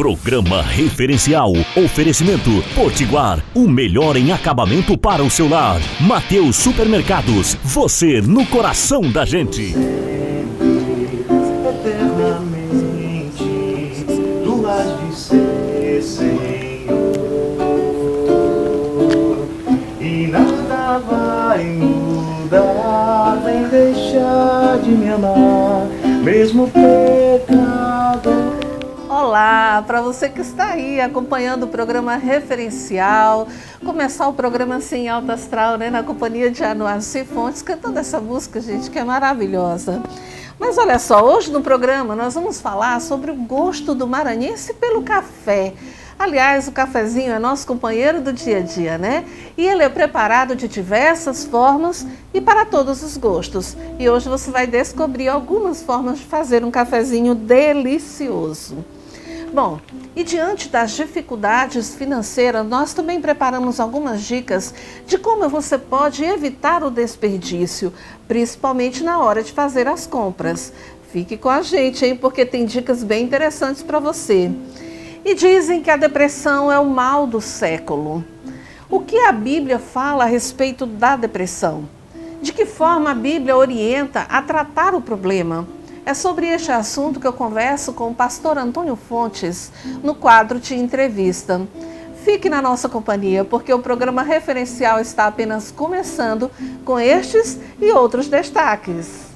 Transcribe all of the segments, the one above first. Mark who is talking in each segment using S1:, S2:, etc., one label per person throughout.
S1: Programa Referencial. Oferecimento Potiguar. O melhor em acabamento para o seu lar. Mateus Supermercados. Você no coração da gente.
S2: Eternamente, tu has de ser, Senhor, e nada vai mudar, nem deixar de me amar, mesmo pecador.
S3: Olá, para você que está aí acompanhando o programa Referencial, começar o programa assim, alto astral, né, na companhia de Anuácio Fontes, cantando essa música, gente, que é maravilhosa. Mas olha só, hoje no programa nós vamos falar sobre o gosto do maranhense pelo café. Aliás, o cafezinho é nosso companheiro do dia a dia, né? E ele é preparado de diversas formas e para todos os gostos. E hoje você vai descobrir algumas formas de fazer um cafezinho delicioso. Bom, e diante das dificuldades financeiras, nós também preparamos algumas dicas de como você pode evitar o desperdício, principalmente na hora de fazer as compras. Fique com a gente, hein, porque tem dicas bem interessantes para você. E dizem que a depressão é o mal do século. O que a Bíblia fala a respeito da depressão? De que forma a Bíblia orienta a tratar o problema? É sobre este assunto que eu converso com o pastor Antônio Fontes no quadro de entrevista. Fique na nossa companhia, porque o programa Referencial está apenas começando com estes e outros destaques.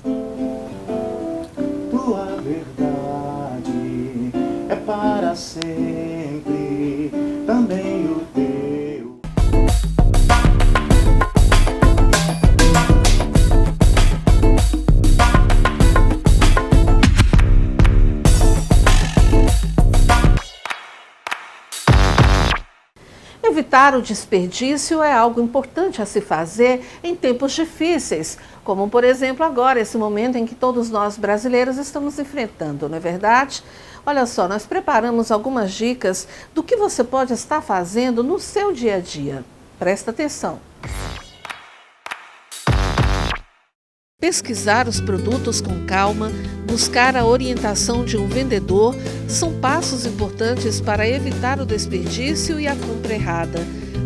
S2: Tua verdade é para sempre, também o teu.
S3: Evitar o desperdício é algo importante a se fazer em tempos difíceis, como por exemplo agora, esse momento em que todos nós brasileiros estamos enfrentando, não é verdade? Olha só, nós preparamos algumas dicas do que você pode estar fazendo no seu dia a dia. Presta atenção. Pesquisar os produtos com calma, buscar a orientação de um vendedor são passos importantes para evitar o desperdício e a compra errada.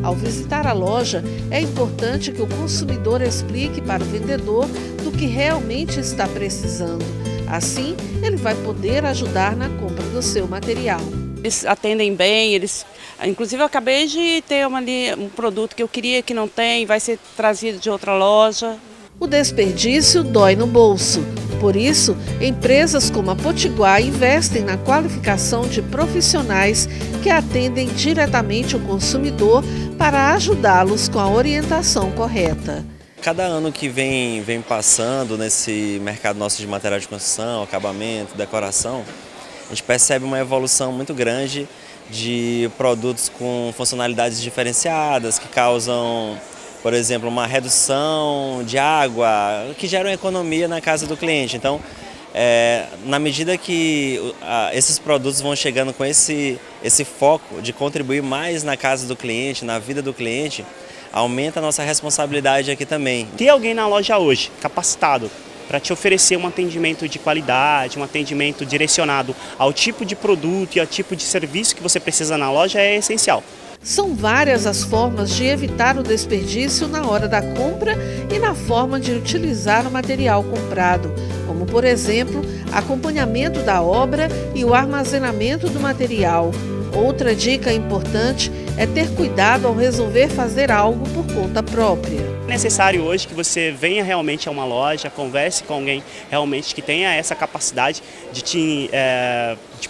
S3: Ao visitar a loja, é importante que o consumidor explique para o vendedor do que realmente está precisando. Assim, ele vai poder ajudar na compra do seu material.
S4: Eles atendem bem, inclusive eu acabei de ter um produto que eu queria que não tem, vai ser trazido de outra loja.
S3: O desperdício dói no bolso. Por isso, empresas como a Potiguar investem na qualificação de profissionais que atendem diretamente o consumidor para ajudá-los com a orientação correta.
S5: Cada ano que vem passando nesse mercado nosso de material de construção, acabamento, decoração, a gente percebe uma evolução muito grande de produtos com funcionalidades diferenciadas que causam, por exemplo, uma redução de água, que gera uma economia na casa do cliente. Então, na medida que esses produtos vão chegando com esse foco de contribuir mais na casa do cliente, na vida do cliente, aumenta a nossa responsabilidade aqui também.
S6: Ter alguém na loja hoje capacitado para te oferecer um atendimento de qualidade, um atendimento direcionado ao tipo de produto e ao tipo de serviço que você precisa na loja é essencial.
S3: São várias as formas de evitar o desperdício na hora da compra e na forma de utilizar o material comprado, como, por exemplo, acompanhamento da obra e o armazenamento do material. Outra dica importante é ter cuidado ao resolver fazer algo por conta própria.
S6: É necessário hoje que você venha realmente a uma loja, converse com alguém realmente que tenha essa capacidade de te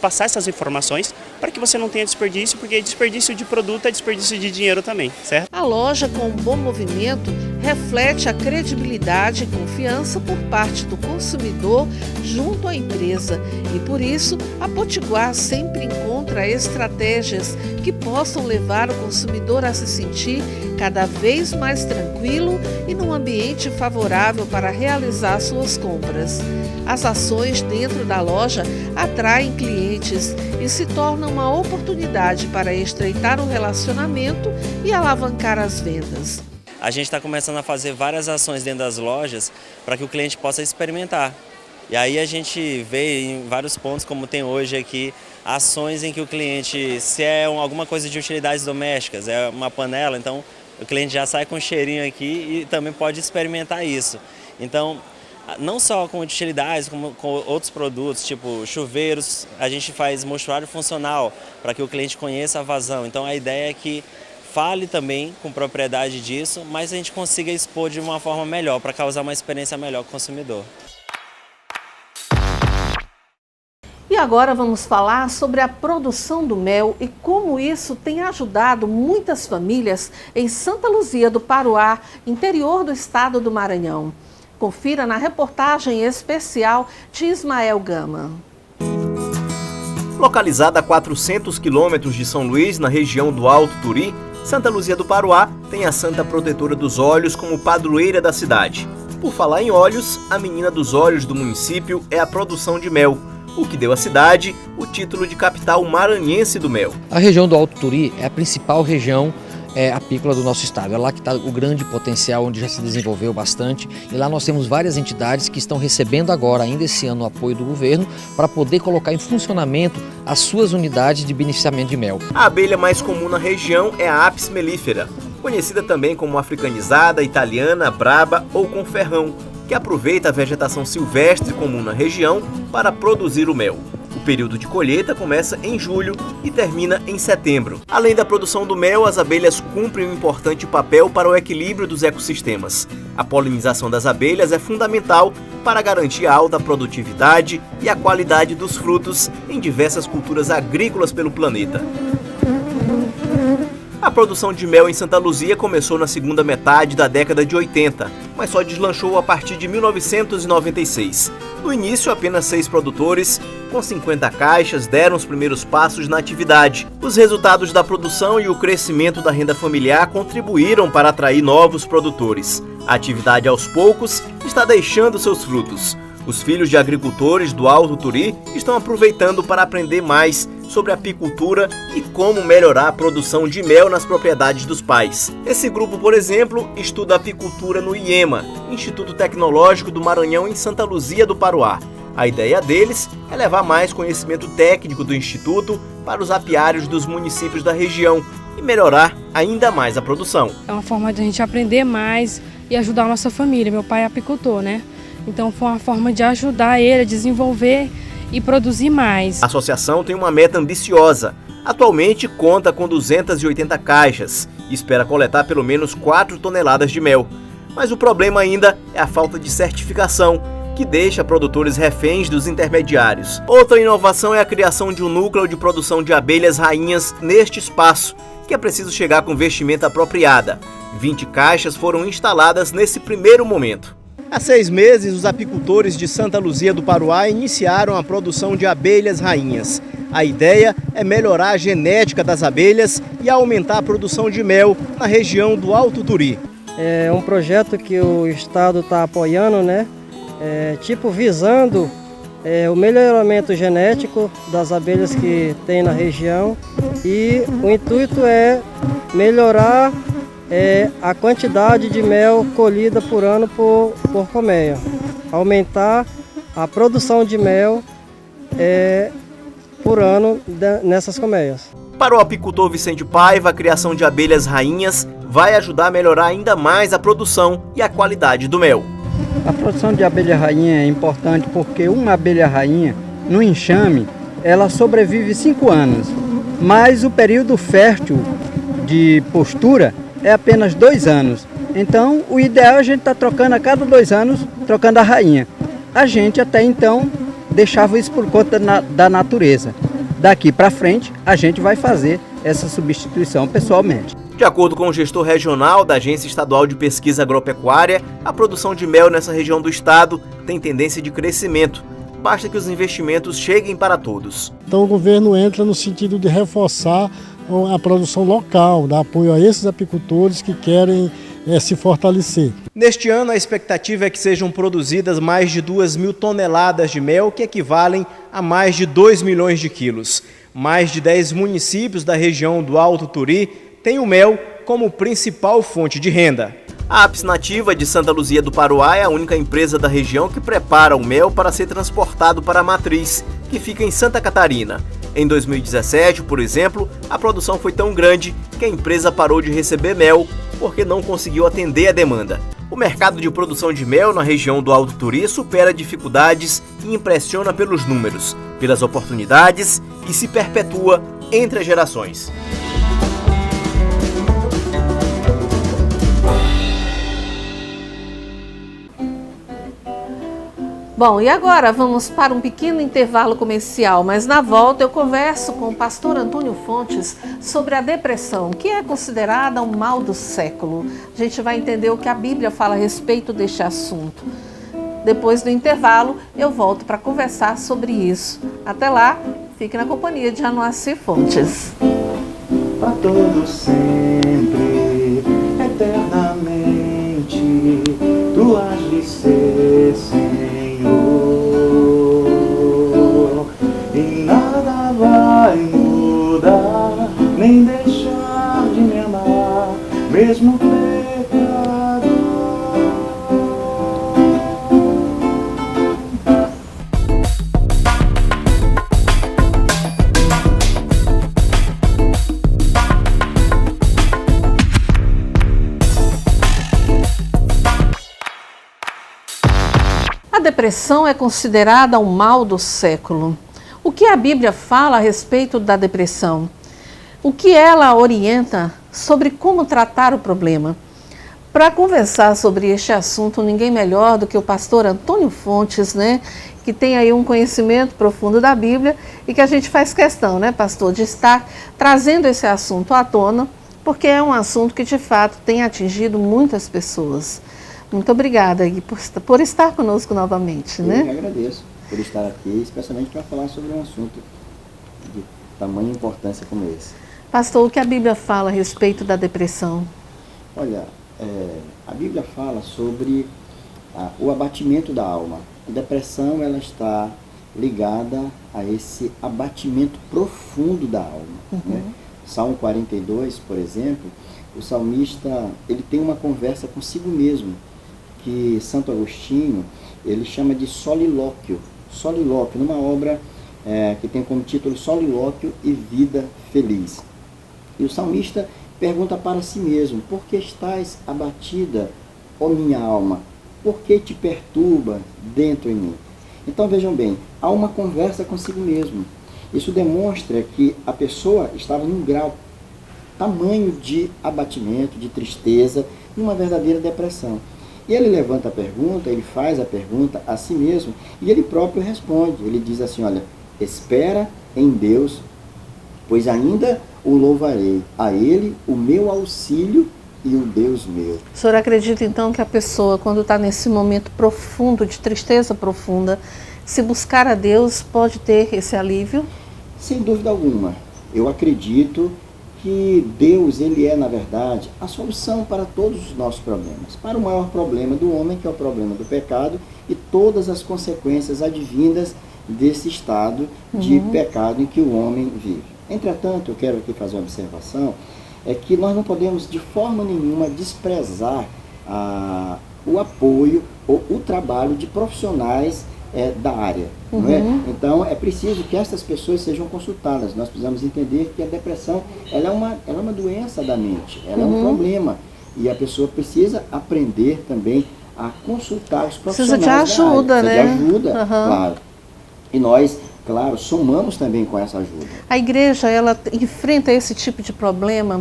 S6: passar essas informações para que você não tenha desperdício, porque desperdício de produto é desperdício de dinheiro também, certo?
S3: A loja com um bom movimento reflete a credibilidade e confiança por parte do consumidor junto à empresa e por isso a Potiguar sempre encontra estratégias que possam levar o consumidor a se sentir cada vez mais tranquilo e num ambiente favorável para realizar suas compras. As ações dentro da loja atraem clientes e se tornam uma oportunidade para estreitar o relacionamento e alavancar as vendas.
S5: A gente está começando a fazer várias ações dentro das lojas para que o cliente possa experimentar. E aí a gente vê em vários pontos, como tem hoje aqui, ações em que o cliente, se é alguma coisa de utilidades domésticas, é uma panela, então o cliente já sai com um cheirinho aqui e também pode experimentar isso. Então, não só com utilidades, como com outros produtos, tipo chuveiros, a gente faz mostruário funcional para que o cliente conheça a vazão. Então a ideia é que fale também com propriedade disso, mas a gente consiga expor de uma forma melhor, para causar uma experiência melhor para o consumidor.
S3: E agora vamos falar sobre a produção do mel e como isso tem ajudado muitas famílias em Santa Luzia do Paruá, interior do estado do Maranhão. Confira na reportagem especial de Ismael Gama.
S7: Localizada a 400 quilômetros de São Luís, na região do Alto Turi, Santa Luzia do Paruá tem a Santa Protetora dos Olhos como padroeira da cidade. Por falar em olhos, a menina dos olhos do município é a produção de mel, o que deu à cidade o título de capital maranhense do mel.
S8: A região do Alto Turi é a principal região apícola do nosso estado. É lá que está o grande potencial, onde já se desenvolveu bastante. E lá nós temos várias entidades que estão recebendo agora, ainda esse ano, o apoio do governo para poder colocar em funcionamento as suas unidades de beneficiamento de mel.
S7: A abelha mais comum na região é a Apis mellifera, conhecida também como africanizada, italiana, braba ou com ferrão, que aproveita a vegetação silvestre comum na região para produzir o mel. O período de colheita começa em julho e termina em setembro. Além da produção do mel, as abelhas cumprem um importante papel para o equilíbrio dos ecossistemas. A polinização das abelhas é fundamental para garantir a alta produtividade e a qualidade dos frutos em diversas culturas agrícolas pelo planeta. A produção de mel em Santa Luzia começou na segunda metade da década de 80, mas só deslanchou a partir de 1996. No início, apenas 6 produtores, com 50 caixas, deram os primeiros passos na atividade. Os resultados da produção e o crescimento da renda familiar contribuíram para atrair novos produtores. A atividade, aos poucos, está deixando seus frutos. Os filhos de agricultores do Alto Turi estão aproveitando para aprender mais sobre apicultura e como melhorar a produção de mel nas propriedades dos pais. Esse grupo, por exemplo, estuda apicultura no IEMA, Instituto Tecnológico do Maranhão, em Santa Luzia do Paruá. A ideia deles é levar mais conhecimento técnico do Instituto para os apiários dos municípios da região e melhorar ainda mais a produção.
S9: É uma forma de a gente aprender mais e ajudar a nossa família. Meu pai é apicultor, né? Então foi uma forma de ajudar ele a desenvolver e produzir mais.
S7: A associação tem uma meta ambiciosa. Atualmente conta com 280 caixas e espera coletar pelo menos 4 toneladas de mel. Mas o problema ainda é a falta de certificação, que deixa produtores reféns dos intermediários. Outra inovação é a criação de um núcleo de produção de abelhas rainhas neste espaço, que é preciso chegar com vestimenta apropriada. 20 caixas foram instaladas nesse primeiro momento. Há 6 meses, os apicultores de Santa Luzia do Paruá iniciaram a produção de abelhas rainhas. A ideia é melhorar a genética das abelhas e aumentar a produção de mel na região do Alto Turi.
S10: É um projeto que o Estado está apoiando, né? Visando o melhoramento genético das abelhas que tem na região, e o intuito é melhorar a quantidade de mel colhida por ano por colmeia, aumentar a produção de mel por ano nessas colmeias.
S7: Para o apicultor Vicente Paiva, a criação de abelhas rainhas vai ajudar a melhorar ainda mais a produção e a qualidade do mel.
S10: A produção de abelha rainha é importante porque uma abelha rainha, no enxame, ela sobrevive 5 anos, mas o período fértil de postura é apenas 2 anos. Então, o ideal é a gente estar trocando a cada 2 anos, trocando a rainha. A gente até então deixava isso por conta da natureza. Daqui para frente, a gente vai fazer essa substituição pessoalmente.
S7: De acordo com o gestor regional da Agência Estadual de Pesquisa Agropecuária, a produção de mel nessa região do estado tem tendência de crescimento. Basta que os investimentos cheguem para todos.
S11: Então o governo entra no sentido de reforçar a produção local, dar apoio a esses apicultores que querem se fortalecer.
S7: Neste ano, a expectativa é que sejam produzidas mais de 2.000 toneladas de mel, que equivalem a mais de 2 milhões de quilos. Mais de 10 municípios da região do Alto Turi têm o mel como principal fonte de renda. A Apis Nativa de Santa Luzia do Paruá é a única empresa da região que prepara o mel para ser transportado para a matriz, que fica em Santa Catarina. Em 2017, por exemplo, a produção foi tão grande que a empresa parou de receber mel porque não conseguiu atender a demanda. O mercado de produção de mel na região do Alto Turi supera dificuldades e impressiona pelos números, pelas oportunidades e se perpetua entre as gerações.
S3: Bom, e agora vamos para um pequeno intervalo comercial, mas na volta eu converso com o pastor Antônio Fontes sobre a depressão, que é considerada um mal do século. A gente vai entender o que a Bíblia fala a respeito deste assunto. Depois do intervalo, eu volto para conversar sobre isso. Até lá, fique na companhia de Janoaci Fontes.
S2: Para todo sempre, eternamente, tu has de ser, Senhor, e nada vai mudar, nem deixar de me amar, mesmo pecado.
S3: A depressão é considerada um mal do século. O que a Bíblia fala a respeito da depressão? O que ela orienta sobre como tratar o problema? Para conversar sobre este assunto, ninguém melhor do que o pastor Antônio Fontes, né? Que tem aí um conhecimento profundo da Bíblia e que a gente faz questão, né, pastor, de estar trazendo esse assunto à tona, porque é um assunto que de fato tem atingido muitas pessoas. Muito obrigada Gui, por estar conosco novamente.
S12: Eu que agradeço por estar aqui, especialmente para falar sobre um assunto de tamanha importância como esse.
S3: Pastor, o que a Bíblia fala a respeito da depressão?
S12: Olha, a Bíblia fala sobre o abatimento da alma. A depressão ela está ligada a esse abatimento profundo da alma. Né? Salmo 42, por exemplo, o salmista ele tem uma conversa consigo mesmo, que Santo Agostinho ele chama de solilóquio. Solilóquio, numa obra que tem como título Solilóquio e Vida Feliz. E o salmista pergunta para si mesmo: por que estás abatida, ó minha alma? Por que te perturba dentro em mim? Então vejam bem, há uma conversa consigo mesmo. Isso demonstra que a pessoa estava num grau tamanho de abatimento, de tristeza, numa verdadeira depressão. E ele levanta a pergunta, ele faz a pergunta a si mesmo e ele próprio responde. Ele diz assim: olha, espera em Deus, pois ainda o louvarei, a Ele o meu auxílio e o Deus meu.
S3: O senhor acredita então que a pessoa, quando está nesse momento profundo, de tristeza profunda, se buscar a Deus, pode ter esse alívio?
S12: Sem dúvida alguma. Eu acredito que Deus, ele é, na verdade, a solução para todos os nossos problemas. Para o maior problema do homem, que é o problema do pecado, e todas as consequências advindas desse estado de pecado em que o homem vive. Entretanto, eu quero aqui fazer uma observação, é que nós não podemos de forma nenhuma desprezar o apoio ou o trabalho de profissionais da área. Não é? Então é preciso que essas pessoas sejam consultadas. Nós precisamos entender que a depressão ela é uma doença da mente, ela é um problema e a pessoa precisa aprender também a consultar os profissionais.
S3: Precisa de ajuda, né?
S12: Precisa de ajuda, claro. E nós, claro, somamos também com essa ajuda.
S3: A igreja, ela enfrenta esse tipo de problema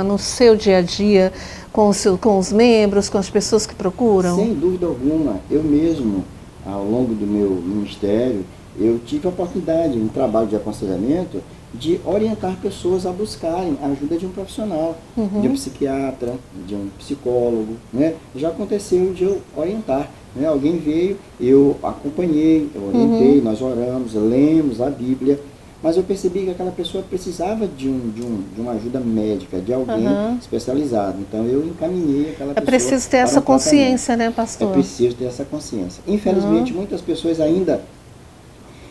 S3: no seu dia a dia, com os membros, com as pessoas que procuram?
S12: Sem dúvida alguma. Eu mesmo, ao longo do meu ministério, eu tive a oportunidade, um trabalho de aconselhamento, de orientar pessoas a buscarem a ajuda de um profissional, de um psiquiatra, de um psicólogo, né? Já aconteceu de eu orientar, né? Alguém veio, eu acompanhei, eu orientei, nós oramos, lemos a Bíblia, mas eu percebi que aquela pessoa precisava de uma ajuda médica, de alguém especializado. Então eu encaminhei aquela pessoa.
S3: É preciso ter essa consciência, né, pastor?
S12: É preciso ter essa consciência. Infelizmente, muitas pessoas ainda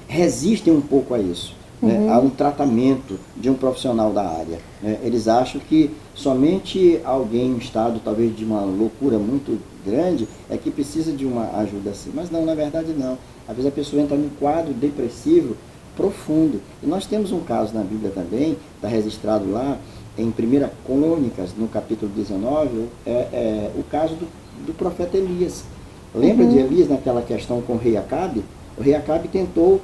S12: resistem um pouco a isso, né? A um tratamento de um profissional da área. Né? Eles acham que somente alguém em estado talvez de uma loucura muito grande é que precisa de uma ajuda assim. Mas não, na verdade não. Às vezes a pessoa entra num quadro depressivo profundo. E nós temos um caso na Bíblia também, está registrado lá em 1 Crônicas, no capítulo 19, o caso do profeta Elias. Lembra de Elias naquela questão com o rei Acabe? O rei Acabe tentou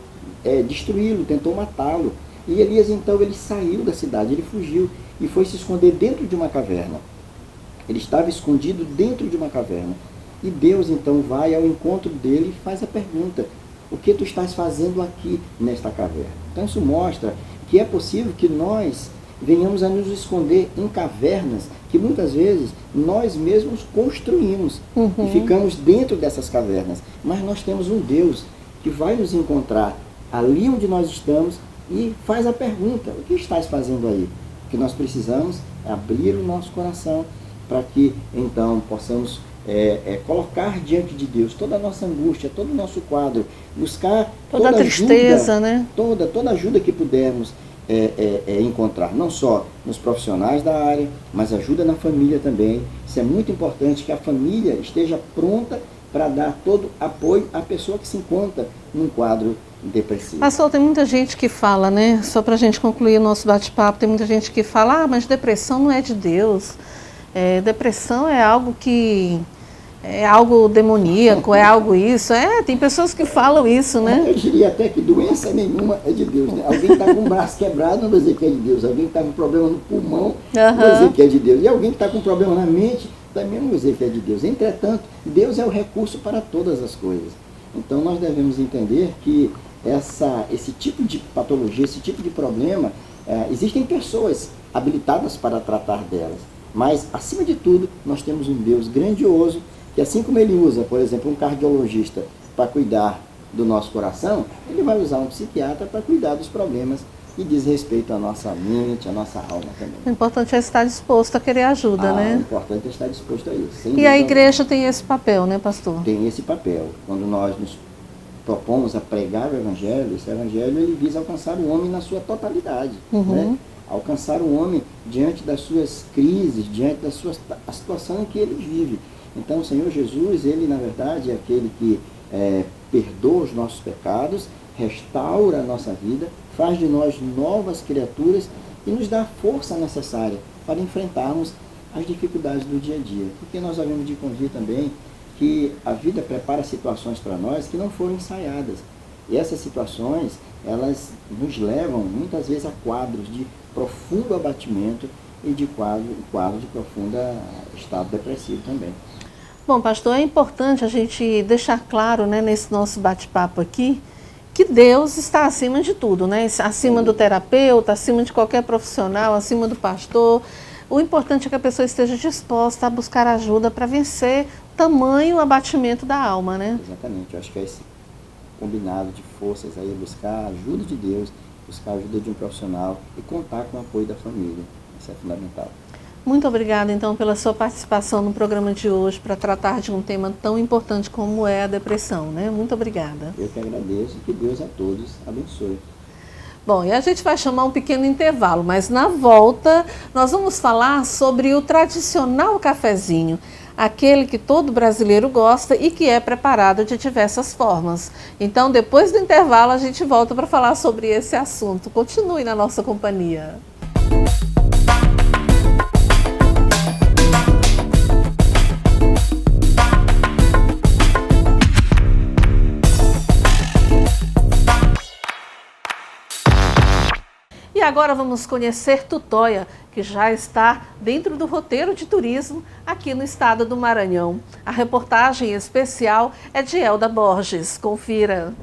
S12: destruí-lo, tentou matá-lo. E Elias, então, ele saiu da cidade, ele fugiu e foi se esconder dentro de uma caverna. Ele estava escondido dentro de uma caverna. E Deus, então, vai ao encontro dele e faz a pergunta: o que tu estás fazendo aqui nesta caverna? Então, isso mostra que é possível que nós venhamos a nos esconder em cavernas que muitas vezes nós mesmos construímos e ficamos dentro dessas cavernas. Mas nós temos um Deus que vai nos encontrar ali onde nós estamos e faz a pergunta: o que estás fazendo aí? O que nós precisamos é abrir o nosso coração para que então possamos colocar diante de Deus toda a nossa angústia, todo o nosso quadro, buscar
S3: toda a tristeza,
S12: ajuda,
S3: né?
S12: Toda ajuda que pudermos encontrar, não só nos profissionais da área, mas ajuda na família também. Isso é muito importante, que a família esteja pronta para dar todo apoio à pessoa que se encontra num quadro depressivo.
S3: Pastor, tem muita gente que fala, né? Só para a gente concluir o nosso bate-papo, tem muita gente que fala: mas depressão não é de Deus. Depressão é algo que é algo demoníaco, é algo isso. Tem pessoas que falam isso, né?
S12: Eu diria até que doença nenhuma é de Deus, né? Alguém está com o braço quebrado, não vai dizer que é de Deus. Alguém que está com problema no pulmão, não vai dizer que é de Deus. E alguém que está com problema na mente, também não vai dizer que é de Deus. Entretanto, Deus é o recurso para todas as coisas. Então nós devemos entender que esse tipo de patologia, esse tipo de problema, existem pessoas habilitadas para tratar delas. Mas, acima de tudo, nós temos um Deus grandioso, que assim como ele usa, por exemplo, um cardiologista para cuidar do nosso coração, ele vai usar um psiquiatra para cuidar dos problemas que diz respeito à nossa mente, à nossa alma também.
S3: O importante é estar disposto a querer ajuda, né?
S12: O importante é estar disposto a isso.
S3: E a igreja tem esse papel, né, pastor?
S12: Tem esse papel. Quando nós nos propomos a pregar o evangelho, esse evangelho ele visa alcançar o homem na sua totalidade, né? Alcançar o homem diante das suas crises, diante da situação em que ele vive. Então o Senhor Jesus, ele na verdade é aquele que perdoa os nossos pecados, restaura a nossa vida, faz de nós novas criaturas e nos dá a força necessária para enfrentarmos as dificuldades do dia a dia. Porque nós havemos de convir também que a vida prepara situações para nós que não foram ensaiadas. E essas situações, elas nos levam muitas vezes a quadros de profundo abatimento e de quadro de profundo estado depressivo também.
S3: Bom, pastor, é importante a gente deixar claro, né, nesse nosso bate-papo aqui, que Deus está acima de tudo, né? Acima do terapeuta, acima de qualquer profissional, acima do pastor. O importante é que a pessoa esteja disposta a buscar ajuda para vencer tamanho abatimento da alma, né?
S12: Exatamente, eu acho que é esse combinado de forças aí, buscar a ajuda de Deus, buscar a ajuda de um profissional e contar com o apoio da família. Isso é fundamental.
S3: Muito obrigada, então, pela sua participação no programa de hoje para tratar de um tema tão importante como é a depressão, né? Muito obrigada.
S12: Eu que agradeço e que Deus a todos abençoe.
S3: Bom, e a gente vai chamar um pequeno intervalo, mas na volta nós vamos falar sobre o tradicional cafezinho, aquele que todo brasileiro gosta e que é preparado de diversas formas. Então, depois do intervalo, a gente volta para falar sobre esse assunto. Continue na nossa companhia. E agora vamos conhecer Tutóia, que já está dentro do roteiro de turismo aqui no estado do Maranhão. A reportagem especial é de Elda Borges. Confira.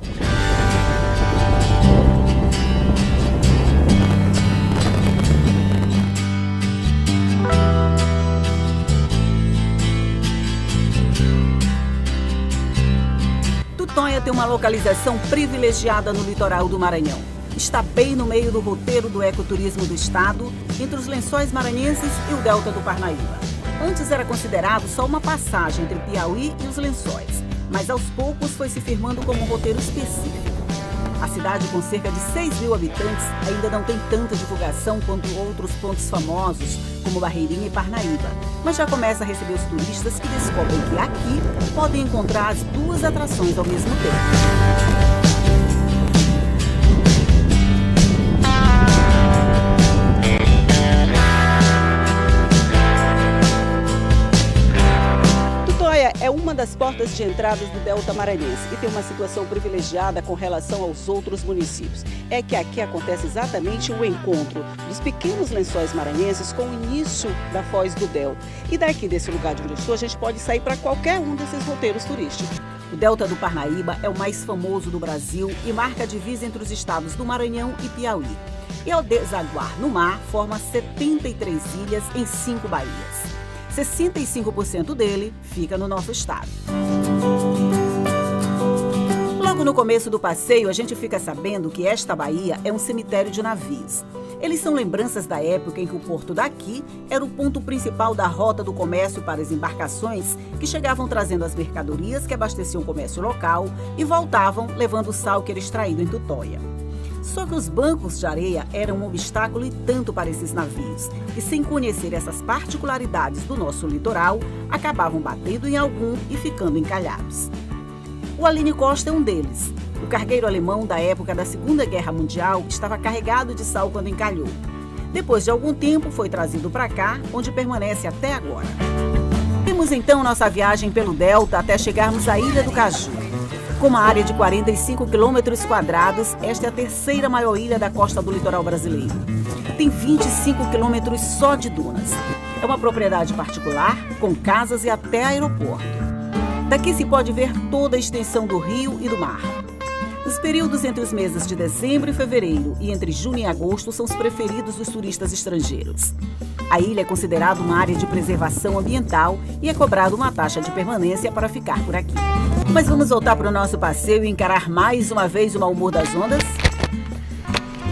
S13: Tutóia tem uma localização privilegiada no litoral do Maranhão. Está bem no meio do roteiro do ecoturismo do estado, entre os Lençóis Maranhenses e o Delta do Parnaíba. Antes era considerado só uma passagem entre Piauí e os Lençóis, mas aos poucos foi se firmando como um roteiro específico. A cidade, com cerca de 6.000 habitantes, ainda não tem tanta divulgação quanto outros pontos famosos, como Barreirinha e Parnaíba, mas já começa a receber os turistas que descobrem que aqui podem encontrar as duas atrações ao mesmo tempo. uma das portas de entradas do Delta Maranhense e tem uma situação privilegiada com relação aos outros municípios. É que aqui acontece exatamente o encontro dos pequenos lençóis maranhenses com o início da foz do Delta. E daqui desse lugar de onde eu estou, a gente pode sair para qualquer um desses roteiros turísticos. O Delta do Parnaíba é o mais famoso do Brasil e marca a divisa entre os estados do Maranhão e Piauí. E ao desaguar no mar, forma 73 ilhas em 5 baías. 65% dele fica no nosso estado. Logo no começo do passeio, a gente fica sabendo que esta baía é um cemitério de navios. Eles são lembranças da época em que o porto daqui era o ponto principal da rota do comércio para as embarcações que chegavam trazendo as mercadorias que abasteciam o comércio local e voltavam levando o sal que era extraído em Tutóia. Só que os bancos de areia eram um obstáculo e tanto para esses navios, e sem conhecer essas particularidades do nosso litoral, acabavam batendo em algum e ficando encalhados. O Aline Costa é um deles. O cargueiro alemão da época da Segunda Guerra Mundial estava carregado de sal quando encalhou. Depois de algum tempo, foi trazido para cá, onde permanece até agora. Temos então nossa viagem pelo Delta até chegarmos à Ilha do Caju. Com uma área de 45 quilômetros quadrados, esta é a terceira maior ilha da costa do litoral brasileiro. Tem 25 quilômetros só de dunas. É uma propriedade particular, com casas e até aeroporto. Daqui se pode ver toda a extensão do rio e do mar. Os períodos entre os meses de dezembro e fevereiro e entre junho e agosto são os preferidos dos turistas estrangeiros. A ilha é considerada uma área de preservação ambiental e é cobrada uma taxa de permanência para ficar por aqui. Mas vamos voltar para o nosso passeio e encarar mais uma vez o mau humor das ondas?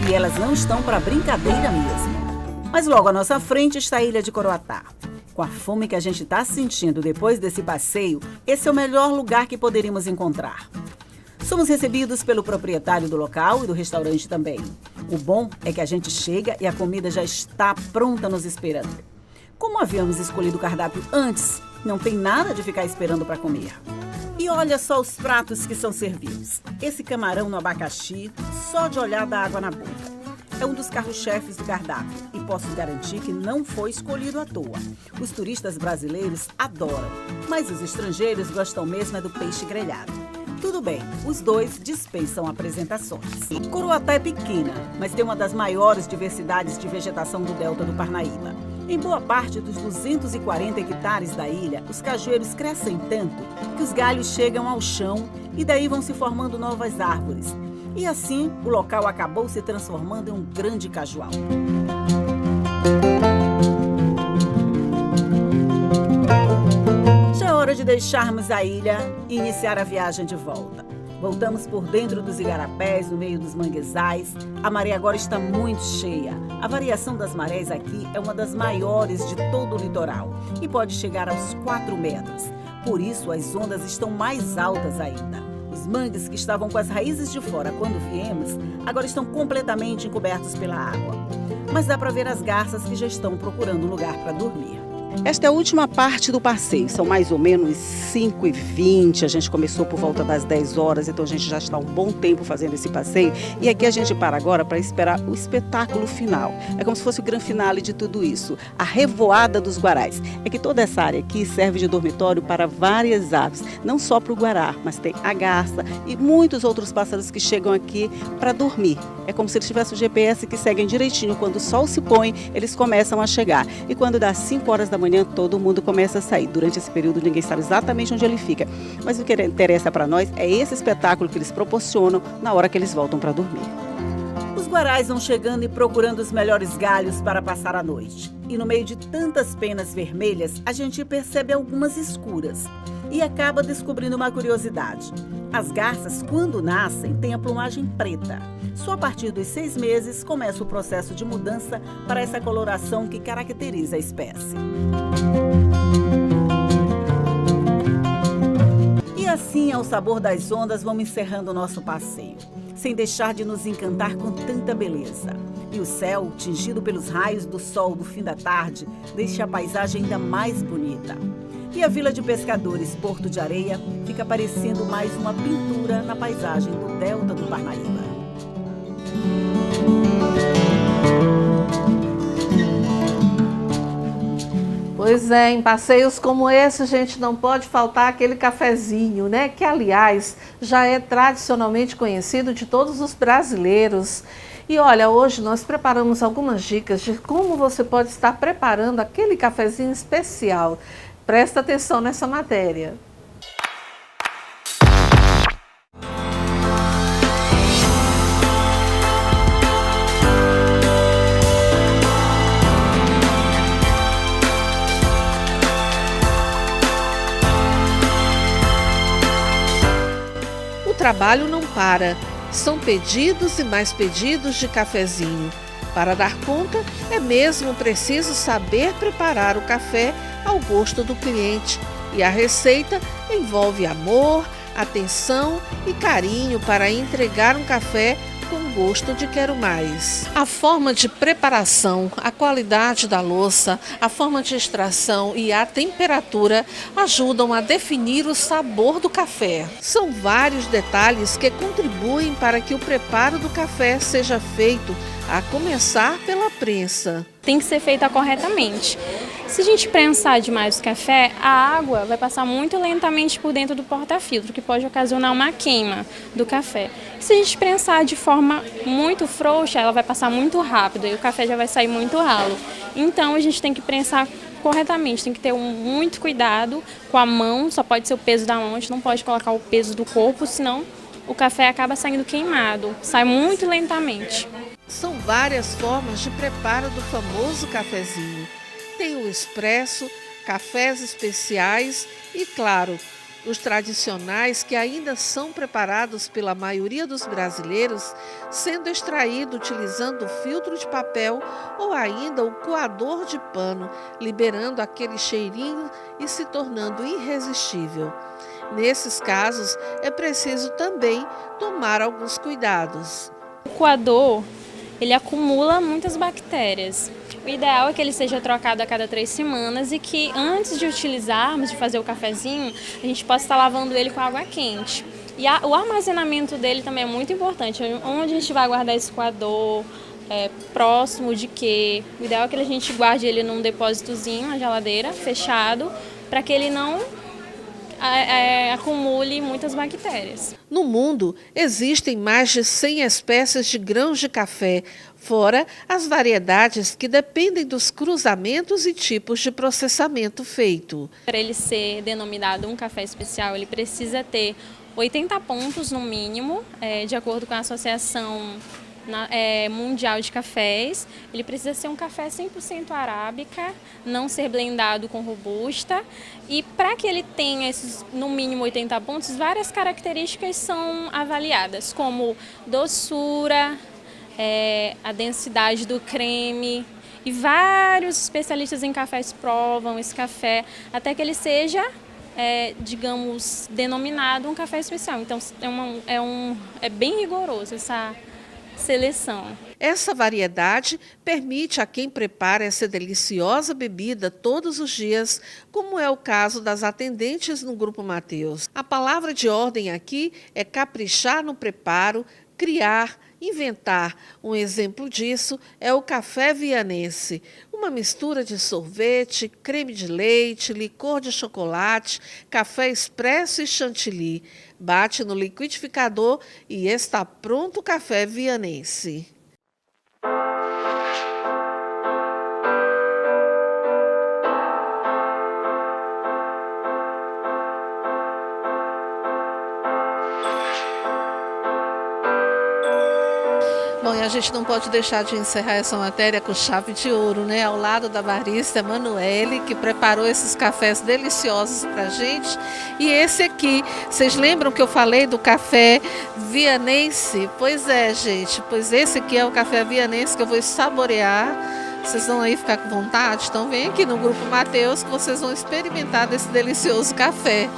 S13: E elas não estão para brincadeira mesmo. Mas logo à nossa frente está a Ilha de Coroatá. Com a fome que a gente está sentindo depois desse passeio, esse é o melhor lugar que poderíamos encontrar. Somos recebidos pelo proprietário do local e do restaurante também. O bom é que a gente chega e a comida já está pronta nos esperando. Como havíamos escolhido o cardápio antes, não tem nada de ficar esperando para comer. E olha só os pratos que são servidos. Esse camarão no abacaxi, só de olhar dá água na boca. É um dos carros-chefes do cardápio e posso garantir que não foi escolhido à toa. Os turistas brasileiros adoram, mas os estrangeiros gostam mesmo do peixe grelhado. Tudo bem, os dois dispensam apresentações. Coroatá é pequena, mas tem uma das maiores diversidades de vegetação do Delta do Parnaíba. Em boa parte dos 240 hectares da ilha, os cajueiros crescem tanto que os galhos chegam ao chão e daí vão se formando novas árvores. E assim, o local acabou se transformando em um grande cajual. Já é hora de deixarmos a ilha e iniciar a viagem de volta. Voltamos por dentro dos igarapés, no meio dos manguezais. A maré agora está muito cheia. A variação das marés aqui é uma das maiores de todo o litoral e pode chegar aos 4 metros. Por isso, as ondas estão mais altas ainda. Os mangues que estavam com as raízes de fora quando viemos, agora estão completamente encobertos pela água. Mas dá para ver as garças que já estão procurando um lugar para dormir. Esta é a última parte do passeio, são mais ou menos 5h20, a gente começou por volta das 10 horas, então a gente já está há um bom tempo fazendo esse passeio e aqui a gente para agora para esperar o espetáculo final. É como se fosse o grande finale de tudo isso, a revoada dos guarais. É que toda essa área aqui serve de dormitório para várias aves, não só para o guará, mas tem a garça e muitos outros pássaros que chegam aqui para dormir. É como se eles tivessem o GPS que seguem direitinho, quando o sol se põe, eles começam a chegar e quando dá 5 horas da manhã, todo mundo começa a sair. Durante esse período, ninguém sabe exatamente onde ele fica. Mas o que interessa para nós é esse espetáculo que eles proporcionam na hora que eles voltam para dormir. Os guarais vão chegando e procurando os melhores galhos para passar a noite. E no meio de tantas penas vermelhas, a gente percebe algumas escuras. E acaba descobrindo uma curiosidade. As garças, quando nascem, têm a plumagem preta. Só a partir dos 6 meses começa o processo de mudança para essa coloração que caracteriza a espécie. E assim, ao sabor das ondas, vamos encerrando o nosso passeio, sem deixar de nos encantar com tanta beleza. E o céu, tingido pelos raios do sol do fim da tarde, deixa a paisagem ainda mais bonita. E a Vila de Pescadores, Porto de Areia, fica parecendo mais uma pintura na paisagem do Delta do Parnaíba.
S3: Pois é, em passeios como esse, gente, não pode faltar aquele cafezinho, né? Que, aliás, já é tradicionalmente conhecido de todos os brasileiros. E olha, hoje nós preparamos algumas dicas de como você pode estar preparando aquele cafezinho especial. Presta atenção nessa matéria. O trabalho não para. São pedidos e mais pedidos de cafezinho. Para dar conta, é mesmo preciso saber preparar o café ao gosto do cliente. E a receita envolve amor, atenção e carinho para entregar um café com gosto de quero mais. A forma de preparação, a qualidade da louça, a forma de extração e a temperatura ajudam a definir o sabor do café. São vários detalhes que contribuem para que o preparo do café seja feito, a começar pela prensa.
S14: Tem que ser feita corretamente. Se a gente prensar demais o café, a água vai passar muito lentamente por dentro do porta-filtro, que pode ocasionar uma queima do café. Se a gente prensar de forma muito frouxa, ela vai passar muito rápido e o café já vai sair muito ralo. Então a gente tem que prensar corretamente, tem que ter muito cuidado com a mão, só pode ser o peso da mão, a gente não pode colocar o peso do corpo, senão o café acaba saindo queimado, sai muito lentamente.
S3: São várias formas de preparo do famoso cafezinho. Tem o expresso, cafés especiais e, claro, os tradicionais que ainda são preparados pela maioria dos brasileiros, sendo extraído utilizando o filtro de papel ou ainda o coador de pano, liberando aquele cheirinho e se tornando irresistível. Nesses casos, é preciso também tomar alguns cuidados.
S14: O coador, ele acumula muitas bactérias. O ideal é que ele seja trocado a cada 3 semanas e que antes de utilizarmos, de fazer o cafezinho, a gente possa estar lavando ele com água quente. E o armazenamento dele também é muito importante. Onde a gente vai guardar esse coador, próximo de quê? O ideal é que a gente guarde ele num depósitozinho na geladeira, fechado, para que ele não acumule muitas bactérias.
S3: No mundo, existem mais de 100 espécies de grãos de café, fora as variedades que dependem dos cruzamentos e tipos de processamento feito.
S14: Para ele ser denominado um café especial, ele precisa ter 80 pontos no mínimo, de acordo com a Associação Mundial de Cafés. Ele precisa ser um café 100% arábica, não ser blendado com robusta. E para que ele tenha esses, no mínimo 80 pontos, várias características são avaliadas, como doçura, a densidade do creme. E vários especialistas em cafés provam esse café até que ele seja, digamos, denominado um café especial. Então é bem rigoroso essa seleção.
S3: Essa variedade permite a quem prepara essa deliciosa bebida todos os dias, como é o caso das atendentes no Grupo Mateus. A palavra de ordem aqui é caprichar no preparo, criar, inventar. Um exemplo disso é o café vianense, uma mistura de sorvete, creme de leite, licor de chocolate, café expresso e chantilly. Bate no liquidificador e está pronto o café vianense. Bom, e a gente não pode deixar de encerrar essa matéria com chave de ouro, né? Ao lado da barista Emanuele, que preparou esses cafés deliciosos pra gente. E esse aqui, vocês lembram que eu falei do café vianense? Pois é, gente, pois esse aqui é o café vianense que eu vou saborear. Vocês vão aí ficar com vontade? Então vem aqui no Grupo Mateus que vocês vão experimentar desse delicioso café.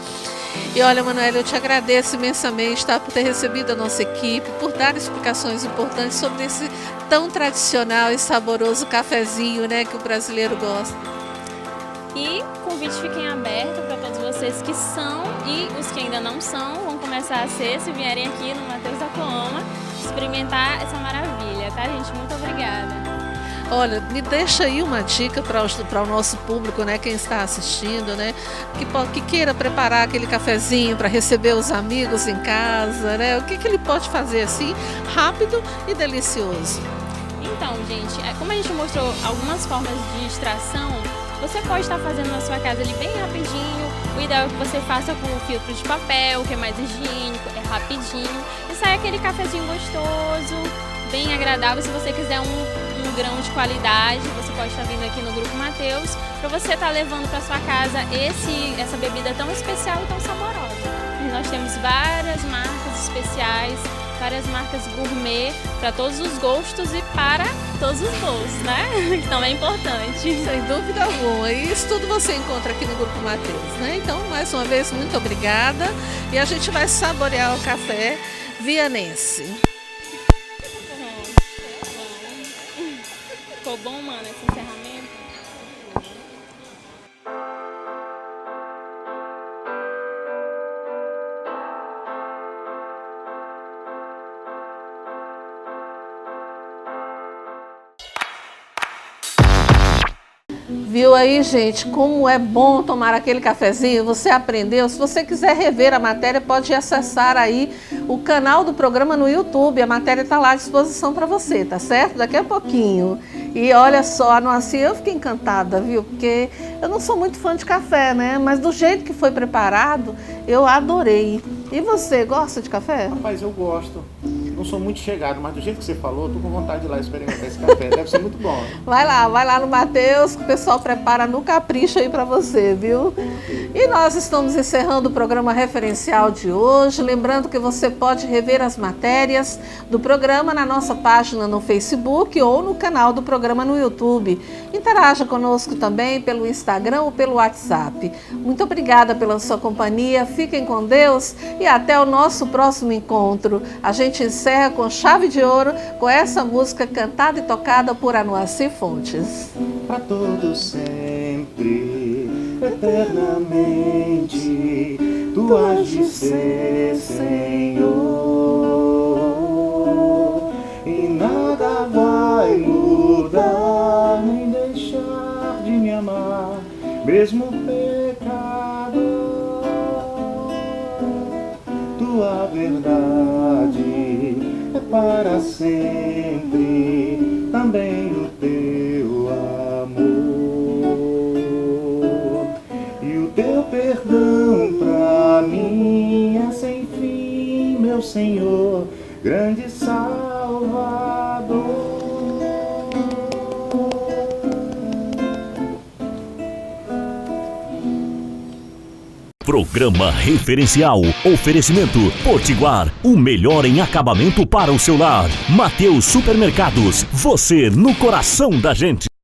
S3: E olha, Emanuele, eu te agradeço imensamente, tá, por ter recebido a nossa equipe, por dar explicações importantes sobre esse tão tradicional e saboroso cafezinho, né, que o brasileiro gosta.
S14: E o convite fica em aberto para todos vocês que são e os que ainda não são, vão começar a ser, se vierem aqui no Mateus da Coloma, experimentar essa maravilha, tá, gente? Muito obrigada.
S3: Olha, me deixa aí uma dica para o nosso público, né, quem está assistindo, né, que queira preparar aquele cafezinho para receber os amigos em casa, né, o que ele pode fazer assim, rápido e delicioso.
S14: Então, gente, como a gente mostrou algumas formas de extração, você pode estar fazendo na sua casa ali bem rapidinho. O ideal é que você faça com o filtro de papel, que é mais higiênico, é rapidinho. E sai aquele cafezinho gostoso, bem agradável. Se você quiser um grão de qualidade, você pode estar vindo aqui no Grupo Mateus, para você estar levando para sua casa essa bebida tão especial e tão saborosa. E nós temos várias marcas especiais, várias marcas gourmet para todos os gostos e para todos os bolsos, né? Que também é importante.
S3: Sem dúvida alguma. E isso tudo você encontra aqui no Grupo Mateus, né? Então, mais uma vez, muito obrigada. E a gente vai saborear o café vianense.
S14: Ficou bom, mano, esse encerramento?
S3: Viu aí, gente, como é bom tomar aquele cafezinho? Você aprendeu? Se você quiser rever a matéria, pode acessar aí o canal do programa no YouTube. A matéria está lá à disposição para você, tá certo? Daqui a pouquinho. E olha só, assim, eu fiquei encantada, viu? Porque eu não sou muito fã de café, né? Mas do jeito que foi preparado, eu adorei. E você, gosta de café?
S2: Rapaz, eu gosto. Não sou muito chegado, mas do jeito que você falou, eu tô com vontade de ir lá experimentar esse café. Deve ser muito bom, né?
S3: Vai lá no Mateus, que o pessoal prepara no capricho aí para você, viu? E nós estamos encerrando o programa referencial de hoje. Lembrando que você pode rever as matérias do programa na nossa página no Facebook ou no canal do programa no YouTube. Interaja conosco também pelo Instagram ou pelo WhatsApp. Muito obrigada pela sua companhia. Fiquem com Deus e até o nosso próximo encontro. A gente encerra com chave de ouro com essa música cantada e tocada por Anuassi Fontes.
S2: Para todos sempre, eternamente, tu has de ser, Senhor, e nada vai mudar, nem deixar de me amar, mesmo pecado, tua verdade é para sempre, também o teu amor, e o teu perdão pra mim é sem fim, meu Senhor, grande Salvador.
S1: Programa Referencial. Oferecimento Potiguar. O melhor em acabamento para o seu lar. Mateus Supermercados. Você no coração da gente.